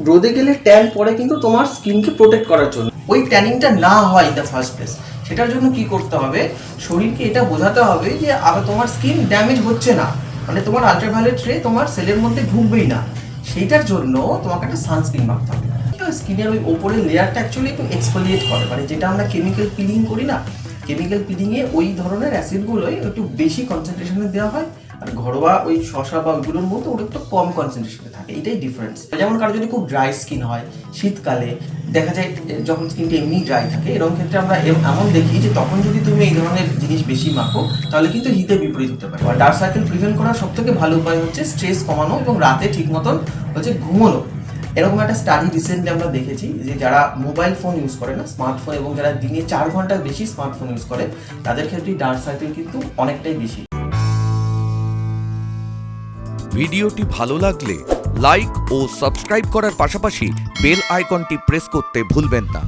রোদে গেলে ট্যান পড়ে কিন্তু তোমার স্কিনকে প্রোটেক্ট করার জন্য, ওই ট্যানিংটা না হয় ইন দ্য ফার্স্ট প্লেস। সেটার জন্য কি করতে হবে, শরীরকে এটা বোঝাতে হবে যে আবার তোমার স্কিন ড্যামেজ হচ্ছে না, মানে তোমার আল্ট্রাভায়োলেট রে তোমার সেলের মধ্যে ঢুকবেই না। সেইটার জন্য তোমাকে একটা সানস্ক্রিন মাখতে হবে। স্কিনের ওই ওপরের লেয়ারটা অ্যাকচুয়ালি একটু এক্সফোলিয়েট করে, মানে যেটা আমরা কেমিক্যাল পিলিং করি না, কেমিক্যাল পিলিংয়ে ওই ধরনের অ্যাসিডগুলোই একটু বেশি কনসেন্ট্রেশনে দেওয়া হয়, আর ঘরোয়া ওই শসা বা ওইগুলোর মধ্যে ওটা একটু কম কনসেন্ট্রেশনে থাকে। এটাই ডিফারেন্স। যেমন কারো যদি খুব ড্রাই স্কিন হয়, শীতকালে দেখা যায় যখন স্কিনটা এমনি ড্রাই থাকে, এরকম ক্ষেত্রে আমরা এমন দেখি যে তখন যদি তুমি এই ধরনের জিনিস বেশি মাখো তাহলে কিন্তু হিতে বিপরীত হতে পারে। ডার্ক সার্কেল প্রিভেন্ট করার সব থেকে ভালো উপায় হচ্ছে স্ট্রেস কমানো এবং রাতে ঠিক মতন হচ্ছে ঘুমোনো। এরকম একটা স্টাডি রিসেন্টলি আমরা দেখেছি যে যারা মোবাইল ফোন ইউজ করে না, স্মার্টফোন, এবং যারা দিনে 4 ঘন্টার বেশি স্মার্টফোন ইউজ করে, তাদের ক্ষেত্রে ডার্ক সার্কেল কিন্তু অনেকটাই বেশি। ভিডিওটি ভালো লাগলে লাইক ও সাবস্ক্রাইব করার পাশাপাশি বেল আইকনটি প্রেস করতে ভুলবেন না।